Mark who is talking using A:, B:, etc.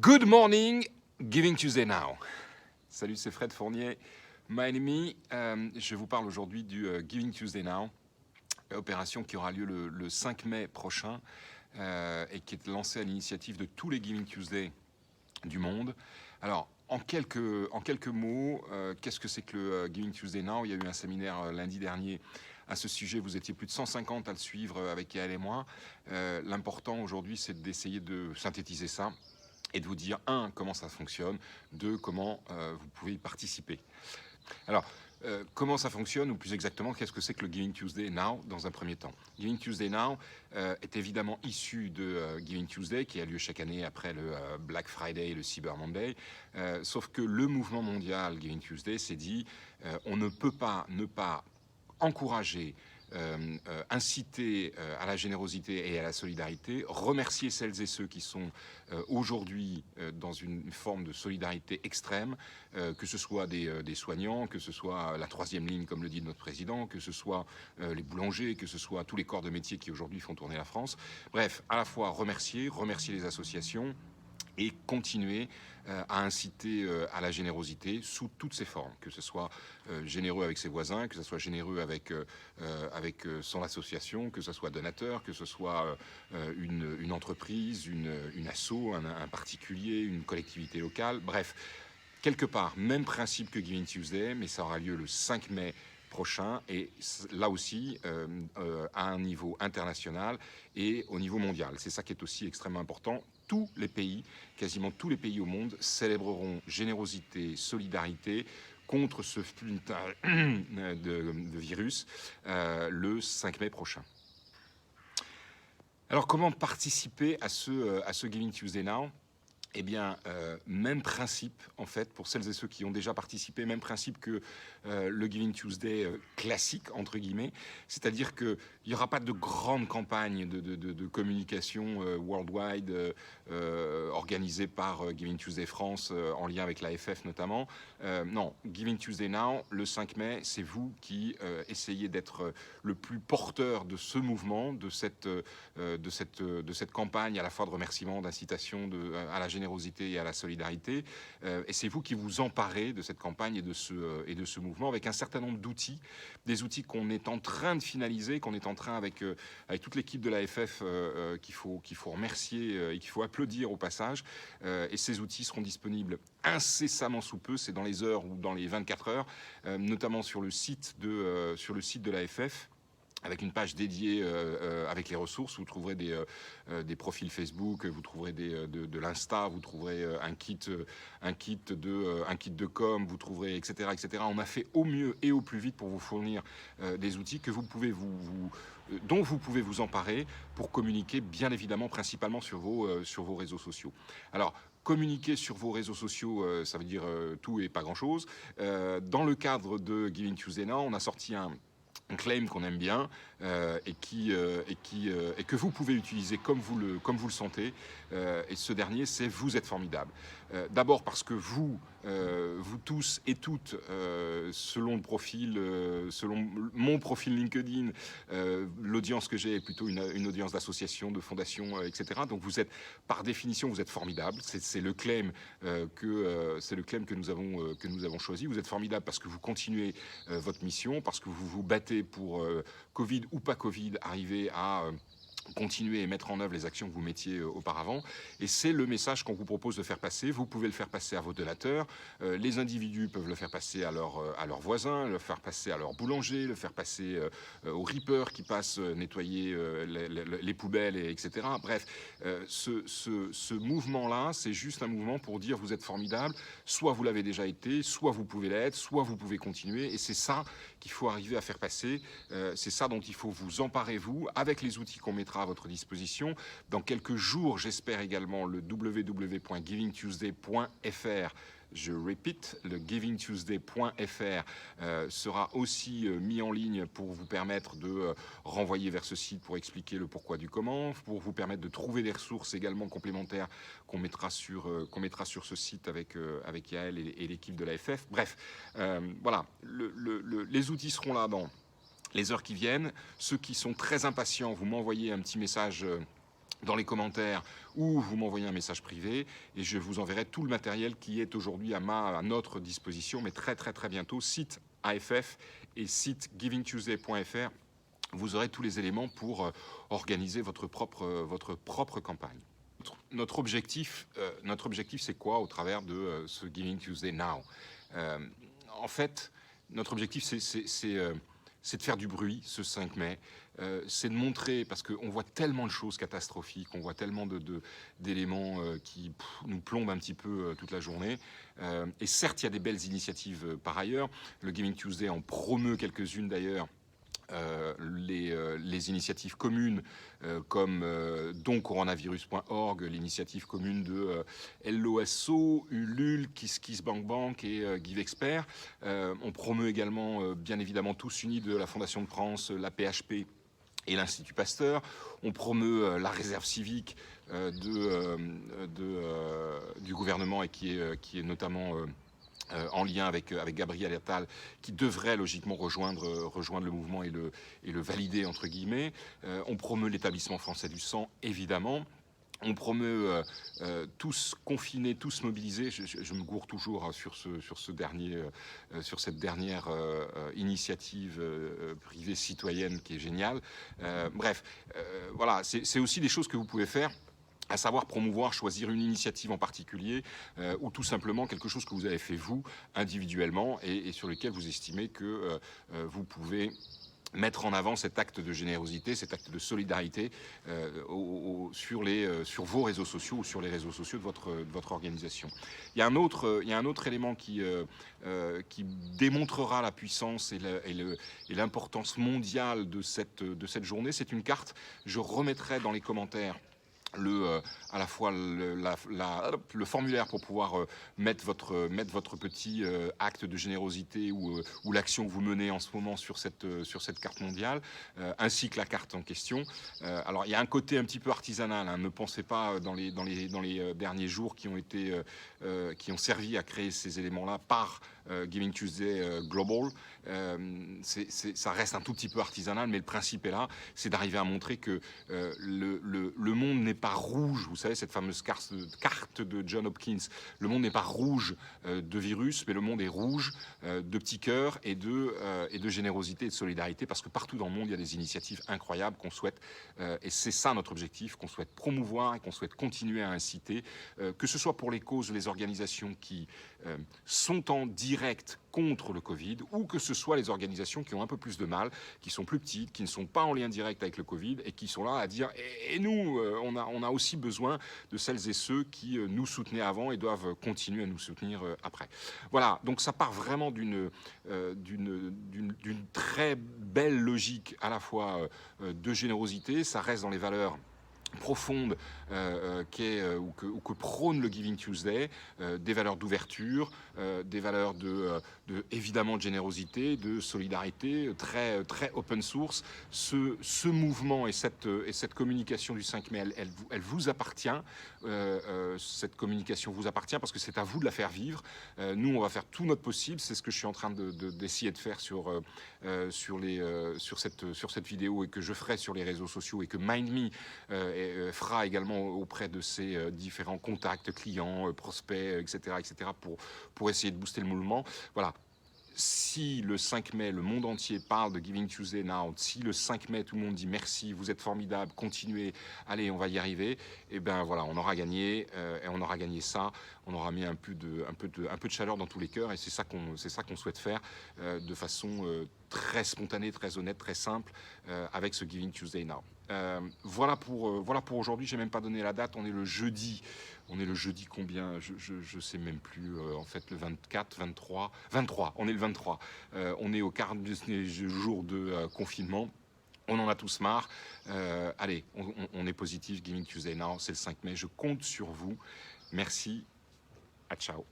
A: Good morning, Giving Tuesday Now. Salut, c'est Fred Fournier, my enemy. Je vous parle aujourd'hui du Giving Tuesday Now, opération qui aura lieu le 5 mai prochain et qui est lancée à l'initiative de tous les Giving Tuesday du monde. Alors, en quelques mots, qu'est-ce que c'est que le Giving Tuesday Now? Il y a eu un séminaire lundi dernier à ce sujet. Vous étiez plus de 150 à le suivre avec Yael et moi. L'important aujourd'hui, c'est d'essayer de synthétiser ça et de vous dire, 1, comment ça fonctionne, 2, comment vous pouvez y participer. Alors, comment ça fonctionne, ou plus exactement, qu'est-ce que c'est que le Giving Tuesday Now dans un premier temps? Giving Tuesday Now est évidemment issu de Giving Tuesday, qui a lieu chaque année après le Black Friday et le Cyber Monday, sauf que le mouvement mondial Giving Tuesday s'est dit, on ne peut pas ne pas encourager, inciter à la générosité et à la solidarité, remercier celles et ceux qui sont aujourd'hui dans une forme de solidarité extrême, que ce soit des soignants, que ce soit la troisième ligne, comme le dit notre président, que ce soit les boulangers, que ce soit tous les corps de métier qui aujourd'hui font tourner la France. Bref, à la fois remercier les associations, et continuer à inciter à la générosité sous toutes ses formes, que ce soit généreux avec ses voisins, que ce soit généreux avec son association, que ce soit donateur, que ce soit une entreprise, une asso, un particulier, une collectivité locale, bref, quelque part, même principe que Giving Tuesday, mais ça aura lieu le 5 mai prochain, et là aussi à un niveau international et au niveau mondial. C'est ça qui est aussi extrêmement important. Tous les pays, quasiment tous les pays au monde, célébreront générosité, solidarité contre ce de virus le 5 mai prochain. Alors, comment participer à ce Giving Tuesday Now? Eh bien, même principe, en fait, pour celles et ceux qui ont déjà participé, même principe que le Giving Tuesday classique, entre guillemets, c'est-à-dire qu'il n'y aura pas de grande campagne de communication worldwide organisée par Giving Tuesday France, en lien avec l'AFF notamment. Non, Giving Tuesday Now, le 5 mai, c'est vous qui essayez d'être le plus porteur de ce mouvement, de cette campagne à la fois de remerciement, d'incitation à la générosité et à la solidarité. Et c'est vous qui vous emparez de cette campagne et de ce mouvement avec un certain nombre d'outils, des outils qu'on est en train de finaliser, qu'on est en train avec toute l'équipe de l'AFF qu'il faut remercier et qu'il faut applaudir au passage. Et ces outils seront disponibles incessamment sous peu, c'est dans les heures ou dans les 24 heures, notamment sur le site de l'AFF. Avec une page dédiée avec les ressources, vous trouverez des profils Facebook, vous trouverez de l'Insta, vous trouverez un kit de com, vous trouverez etc. On a fait au mieux et au plus vite pour vous fournir des outils que vous pouvez dont vous pouvez vous emparer pour communiquer, bien évidemment, principalement sur vos réseaux sociaux. Alors, communiquer sur vos réseaux sociaux, ça veut dire tout et pas grand-chose. Dans le cadre de Giving Tuesday Now, on a sorti un claim qu'on aime bien et que vous pouvez utiliser comme vous le sentez. Et ce dernier, c'est vous êtes formidable. D'abord parce que vous tous et toutes, selon le profil, selon mon profil LinkedIn, l'audience que j'ai est plutôt une audience d'associations, de fondations, etc. Donc vous êtes, par définition, vous êtes formidable. C'est le claim que nous avons choisi. Vous êtes formidable parce que vous continuez votre mission, parce que vous vous battez pour Covid ou pas Covid, arriver à continuer et mettre en œuvre les actions que vous mettiez auparavant. Et c'est le message qu'on vous propose de faire passer. Vous pouvez le faire passer à vos donateurs. Les individus peuvent le faire passer à leurs voisins, le faire passer à leurs boulangers, le faire passer aux reapers qui passent nettoyer les poubelles, etc. Bref, ce mouvement-là, c'est juste un mouvement pour dire vous êtes formidable. Soit vous l'avez déjà été, soit vous pouvez l'être, soit vous pouvez continuer. Et c'est ça qu'il faut arriver à faire passer. C'est ça dont il faut vous emparer, vous, avec les outils qu'on mettra à votre disposition. Dans quelques jours, j'espère également le www.givingtuesday.fr. Je répète, le givingtuesday.fr sera aussi mis en ligne pour vous permettre de renvoyer vers ce site pour expliquer le pourquoi du comment, pour vous permettre de trouver des ressources également complémentaires qu'on mettra sur ce site avec Yael et l'équipe de l'AFF. Bref, voilà, les outils seront là dans les heures qui viennent. Ceux qui sont très impatients, vous m'envoyez un petit message dans les commentaires ou vous m'envoyez un message privé et je vous enverrai tout le matériel qui est aujourd'hui à notre disposition, mais très bientôt, site AFF et site givingtuesday.fr, vous aurez tous les éléments pour organiser votre propre campagne. Notre objectif, c'est quoi au travers de ce Giving Tuesday Now? En fait, notre objectif, c'est de faire du bruit ce 5 mai. C'est de montrer, parce qu'on voit tellement de choses catastrophiques, on voit tellement d'éléments qui nous plombent un petit peu toute la journée. Et certes, il y a des belles initiatives par ailleurs. Le Giving Tuesday en promeut quelques-unes d'ailleurs. Les initiatives communes comme doncoronavirus.org, l'initiative commune de LOSO, Ulule, KissKissBankBank et GiveExpert. On promeut également, bien évidemment, Tous Unis de la Fondation de France, la PHP et l'Institut Pasteur. On promeut la réserve civique du gouvernement et qui est notamment en lien avec Gabriel Attal, qui devrait logiquement rejoindre le mouvement et le valider, entre guillemets. On promeut l'établissement français du sang, évidemment. On promeut tous confinés, tous mobilisés. Je me gourre toujours sur cette dernière initiative privée citoyenne qui est géniale. Bref, voilà, c'est aussi des choses que vous pouvez faire, à savoir promouvoir, choisir une initiative en particulier ou tout simplement quelque chose que vous avez fait vous, individuellement, et sur lequel vous estimez que vous pouvez mettre en avant cet acte de générosité, cet acte de solidarité sur vos réseaux sociaux ou sur les réseaux sociaux de votre organisation. Il y a un autre élément qui démontrera la puissance et l'importance mondiale de cette journée. C'est une carte. Je remettrai dans les commentaires à la fois le formulaire pour pouvoir mettre votre petit acte de générosité ou l'action que vous menez en ce moment sur cette carte mondiale, ainsi que la carte en question. Alors il y a un côté un petit peu artisanal, hein, ne pensez pas dans les derniers jours qui ont servi à créer ces éléments-là par Giving Tuesday Global. Ça reste un tout petit peu artisanal, mais le principe est là, c'est d'arriver à montrer que le monde n'est pas rouge. Vous savez, cette fameuse carte de John Hopkins, le monde n'est pas rouge de virus, mais le monde est rouge de petits cœurs et de générosité et de solidarité, parce que partout dans le monde, il y a des initiatives incroyables qu'on souhaite, et c'est ça notre objectif, qu'on souhaite promouvoir et qu'on souhaite continuer à inciter, que ce soit pour les causes, les organisations qui sont en direct contre le Covid, ou que ce soit les organisations qui ont un peu plus de mal, qui sont plus petites, qui ne sont pas en lien direct avec le Covid et qui sont là à dire et nous, on a aussi besoin de celles et ceux qui nous soutenaient avant et doivent continuer à nous soutenir après. Voilà, donc ça part vraiment d'une très belle logique à la fois de générosité, ça reste dans les valeurs profonde que prône le Giving Tuesday, des valeurs d'ouverture, des valeurs évidemment de générosité, de solidarité, très open source. Ce mouvement et cette communication du 5 mai, elle vous appartient. Cette communication vous appartient parce que c'est à vous de la faire vivre. Nous, on va faire tout notre possible. C'est ce que je suis en train d'essayer de faire sur cette vidéo et que je ferai sur les réseaux sociaux et que MindMe fera également auprès de ses différents contacts, clients, prospects, etc., pour essayer de booster le mouvement. Voilà. Si le 5 mai, le monde entier parle de Giving Tuesday Now, si le 5 mai, tout le monde dit merci, vous êtes formidables, continuez, allez, on va y arriver, et ben voilà, on aura gagné, et on aura gagné ça, on aura mis un peu de chaleur dans tous les cœurs, et c'est ça qu'on souhaite faire de façon très spontanée, très honnête, très simple, avec ce Giving Tuesday Now. Voilà pour aujourd'hui, j'ai même pas donné la date, on est le jeudi combien, je sais même plus, en fait le 24, 23, on est le 23, on est au 40e jour de confinement, on en a tous marre, allez, on est positif, Giving Tuesday Now, c'est le 5 mai, je compte sur vous, merci, à ciao.